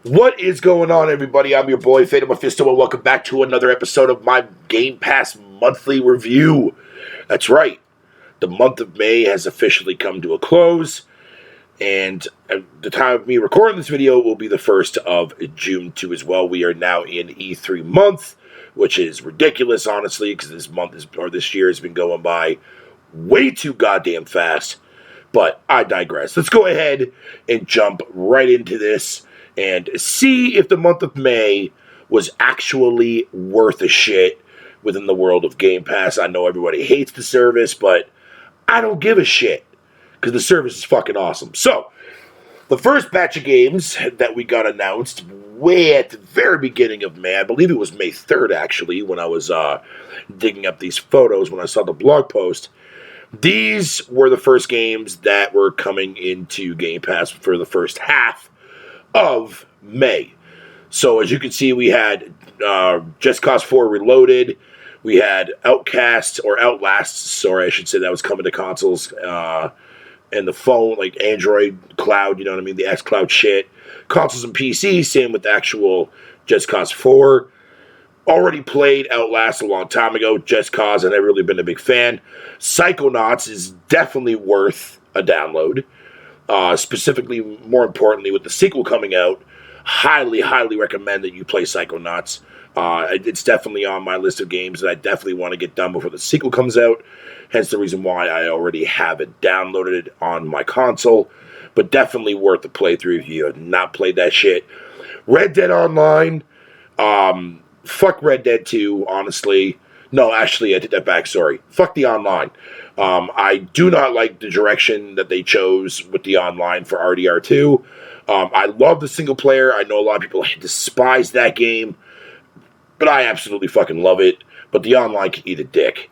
What is going on, everybody? I'm your boy, Fata Mephisto, and welcome back to another episode of my Game Pass Monthly Review. That's right, the month of May has officially come to a close, and at the time of me recording this video will be the 1st of June, too, as well. We are now in E3 month, which is ridiculous, honestly, because this year has been going by way too goddamn fast, but I digress. Let's go ahead and jump right into this and see if the month of May was actually worth a shit within the world of Game Pass. I know everybody hates the service, but I don't give a shit because the service is fucking awesome. So, the first batch of games that we got announced way at the very beginning of May, I believe it was May 3rd actually, when I was digging up these photos when I saw the blog post. These were the first games that were coming into Game Pass for the first half of May. So as you can see, we had Just Cause 4 Reloaded, we had Outlast, sorry, I should say, that was coming to consoles and the phone, like Android Cloud, you know what I mean, the xCloud shit. Consoles and PC, same with the actual Just Cause 4. Already played Outlast a long time ago. Just Cause, I've never really been a big fan. Psychonauts is definitely worth a download. Specifically, more importantly, with the sequel coming out, highly recommend that you play Psychonauts. It's definitely on my list of games that I definitely want to get done before the sequel comes out. Hence the reason why I already have it downloaded on my console. But definitely worth the playthrough if you have not played that shit. Red Dead Online, fuck Red Dead 2, honestly. No, actually, I take that back, sorry. Fuck the online. I do not like the direction that they chose with the online for RDR2. I love the single player. I know a lot of people despise that game, but I absolutely fucking love it. But the online can eat a dick.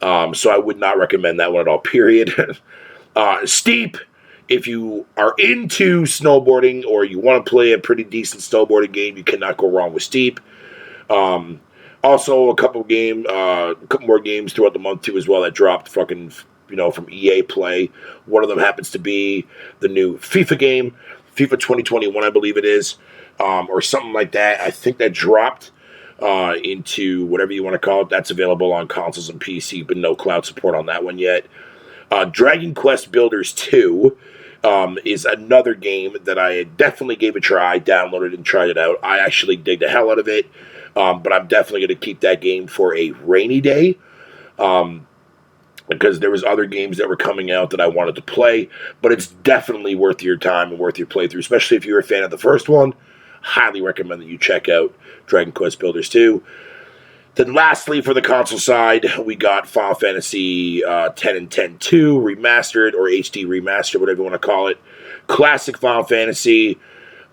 So I would not recommend that one at all, period. Steep, if you are into snowboarding or you want to play a pretty decent snowboarding game, you cannot go wrong with Steep. Also, a couple more games throughout the month too as well that dropped fucking, from EA Play. One of them happens to be the new FIFA game, FIFA 2021, I believe it is, or something like that. I think that dropped into whatever you want to call it. That's available on consoles and PC, but no cloud support on that one yet. Dragon Quest Builders 2 is another game that I definitely gave a try, downloaded and tried it out. I actually dig the hell out of it. But I'm definitely going to keep that game for a rainy day, because there was other games that were coming out that I wanted to play, but it's definitely worth your time and worth your playthrough, especially if you're a fan of the first one. Highly recommend that you check out Dragon Quest Builders 2. Then lastly, for the console side, we got Final Fantasy X and X-2 Remastered, or HD Remastered, whatever you want to call it. Classic Final Fantasy.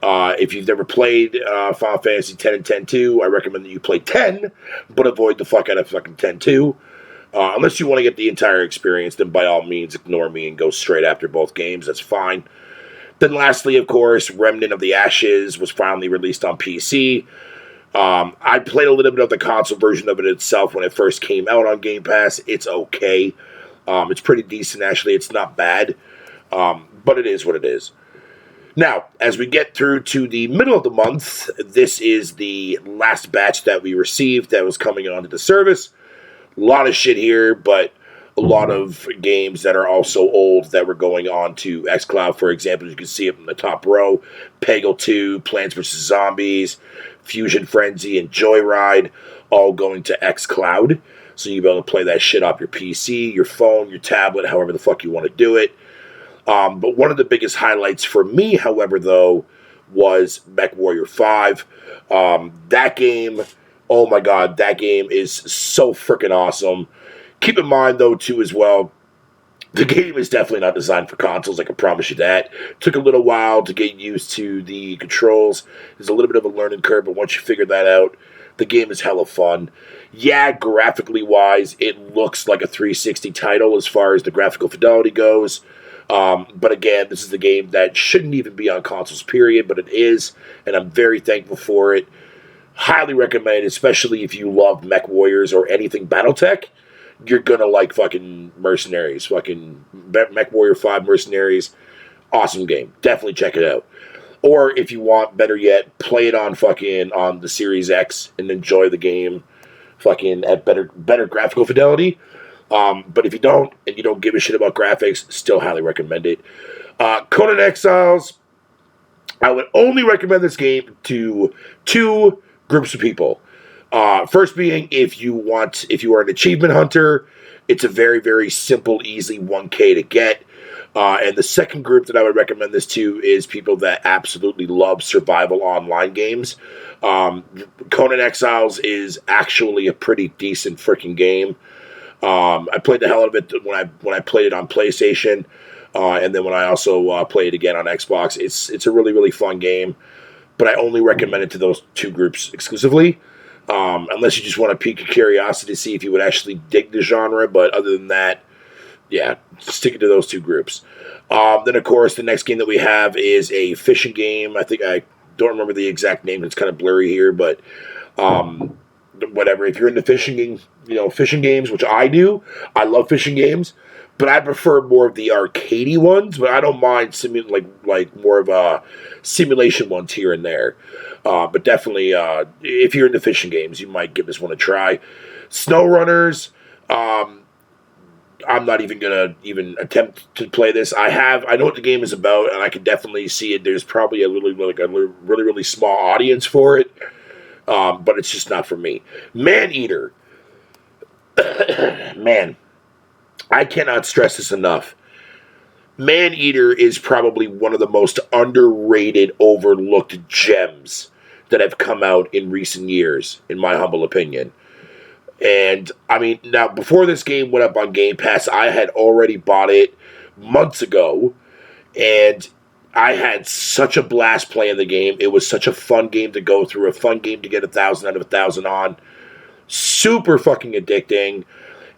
If you've never played Final Fantasy X and X-2, I recommend that you play 10, but avoid the fuck out of fucking X-2. Unless you want to get the entire experience, then by all means ignore me and go straight after both games. That's fine. Then lastly, of course, Remnant of the Ashes was finally released on PC. I played a little bit of the console version of it itself when it first came out on Game Pass. It's okay. It's pretty decent, actually. It's not bad. But it is what it is. Now, as we get through to the middle of the month, this is the last batch that we received that was coming onto the service. A lot of shit here, but a lot of games that are also old that were going on to xCloud. For example, you can see it in the top row. Peggle 2, Plants vs. Zombies, Fusion Frenzy, and Joyride, all going to xCloud. So you'll be able to play that shit off your PC, your phone, your tablet, however the fuck you want to do it. But one of the biggest highlights for me, however, though, was Mechwarrior 5. That game, oh my god, that game is so freaking awesome. Keep in mind, though, too, as well, the game is definitely not designed for consoles, I can promise you that. Took a little while to get used to the controls. There's a little bit of a learning curve, but once you figure that out, the game is hella fun. Yeah, graphically wise, it looks like a 360 title as far as the graphical fidelity goes. But again, this is the game that shouldn't even be on consoles, period, but it is, and I'm very thankful for it. Highly recommend, especially if you love Mechwarriors or anything Battletech. You're gonna like fucking Mercenaries, fucking Mechwarrior 5 Mercenaries. Awesome game. Definitely check it out. Or if you want, better yet, play it on the Series X and enjoy the game at better graphical fidelity. But if you don't, and you don't give a shit about graphics, still highly recommend it. Conan Exiles, I would only recommend this game to 2 groups of people. First being, if you are an achievement hunter, it's a very, very simple, easy 1K to get. And the second group that I would recommend this to is people that absolutely love survival online games. Conan Exiles is actually a pretty decent freaking game. I played the hell out of it when I played it on PlayStation, and then when I also played it again on Xbox. It's a really, really fun game, but I only recommend it to those 2 groups exclusively. Unless you just want to pique your curiosity to see if you would actually dig the genre, but other than that, yeah, stick it to those 2 groups. Then, of course, the next game that we have is a fishing game. I don't remember the exact name. It's kind of blurry here, but whatever. If you're into fishing games, which I do, I love fishing games, but I prefer more of the arcadey ones. But I don't mind like more of a simulation ones here and there. But definitely, if you're into fishing games, you might give this one a try. SnowRunners. I'm not even gonna attempt to play this. I know what the game is about, and I can definitely see it. There's probably a really small audience for it, but it's just not for me. Maneater, man, I cannot stress this enough. Maneater is probably one of the most underrated, overlooked gems that have come out in recent years, in my humble opinion. And, I mean, now, before this game went up on Game Pass, I had already bought it months ago, and I had such a blast playing the game. It was such a fun game to go through, a fun game to get 1,000 out of 1,000 on. Super fucking addicting,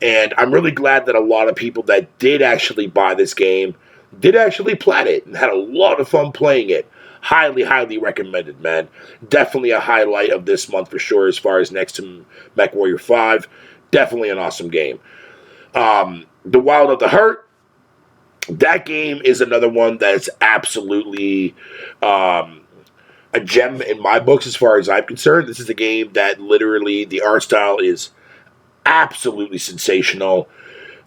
and I'm really glad that a lot of people that did actually buy this game did actually plat it and had a lot of fun playing it. Highly, highly recommended, man. Definitely a highlight of this month for sure, as far as next to Mechwarrior 5. Definitely an awesome game. The Wild of the Heart. That game is another one that's absolutely a gem in my books as far as I'm concerned. This is a game that literally, the art style is absolutely sensational.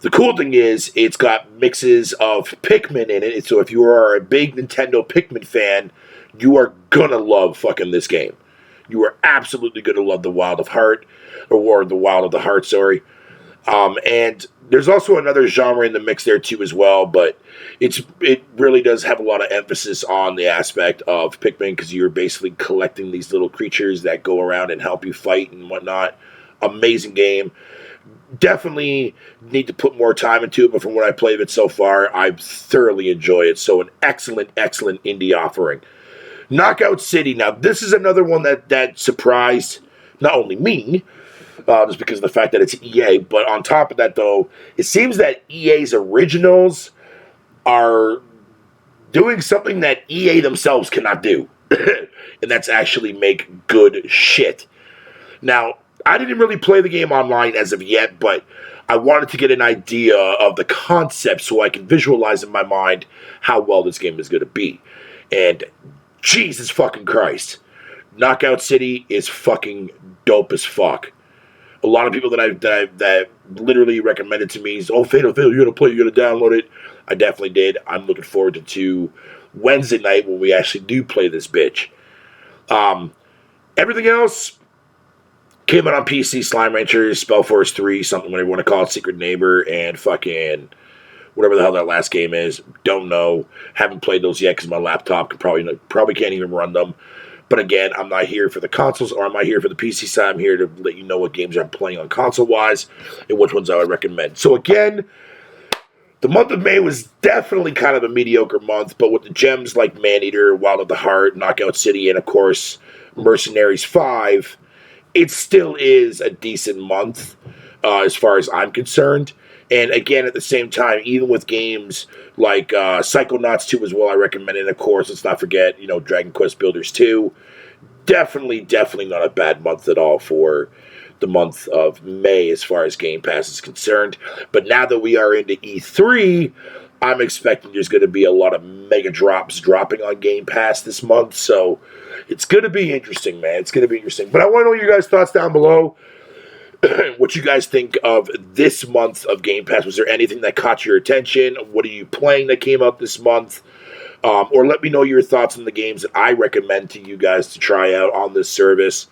The cool thing is, it's got mixes of Pikmin in it, so if you are a big Nintendo Pikmin fan, you are gonna love fucking this game. You are absolutely gonna love the Wild of Heart, or the Wild of the Heart, sorry. And there's also another genre in the mix there too as well, but it really does have a lot of emphasis on the aspect of Pikmin, because you're basically collecting these little creatures that go around and help you fight and whatnot. Amazing game. Definitely need to put more time into it, but from what I played of it so far, I thoroughly enjoy it. So an excellent, excellent indie offering. Knockout City. Now, this is another one that surprised not only me, just because of the fact that it's EA, but on top of that, though, it seems that EA's originals are doing something that EA themselves cannot do, and that's actually make good shit. Now, I didn't really play the game online as of yet, but I wanted to get an idea of the concept so I can visualize in my mind how well this game is going to be. And Jesus fucking Christ, Knockout City is fucking dope as fuck. A lot of people that literally recommended to me is, oh, Fatal, you're going to play, you're going to download it. I definitely did. I'm looking forward to Wednesday night when we actually do play this bitch. Everything else came out on PC, Slime Ranchers, Spellforce 3, something whatever you want to call it, Secret Neighbor, and fucking whatever the hell that last game is. Don't know. Haven't played those yet because my laptop probably can't even run them. But again, I'm not here for the consoles, or I'm not here for the PC side. I'm here to let you know what games I'm playing on console-wise and which ones I would recommend. So again, the month of May was definitely kind of a mediocre month, but with the gems like Maneater, Wild of the Heart, Knockout City, and of course, Mercenaries 5, it still is a decent month as far as I'm concerned. And again, at the same time, even with games like Psychonauts 2 as well, I recommend it. And of course, let's not forget, Dragon Quest Builders 2. Definitely not a bad month at all for the month of May as far as Game Pass is concerned. But now that we are into E3, I'm expecting there's going to be a lot of mega drops dropping on Game Pass this month, so it's going to be interesting, man. It's going to be interesting. But I want to know your guys' thoughts down below. What you guys think of this month of Game Pass? Was there anything that caught your attention? What are you playing that came out this month? Or let me know your thoughts on the games that I recommend to you guys to try out on this service.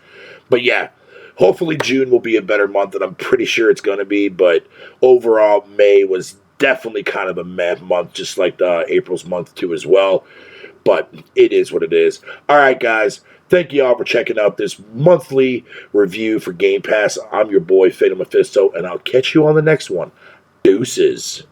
But yeah, hopefully June will be a better month, and I'm pretty sure it's going to be. But overall, May was definitely kind of a meh month, just like April's month too as well. But it is what it is. All right, guys. Thank you all for checking out this monthly review for Game Pass. I'm your boy, Fatal Mephisto, and I'll catch you on the next one. Deuces.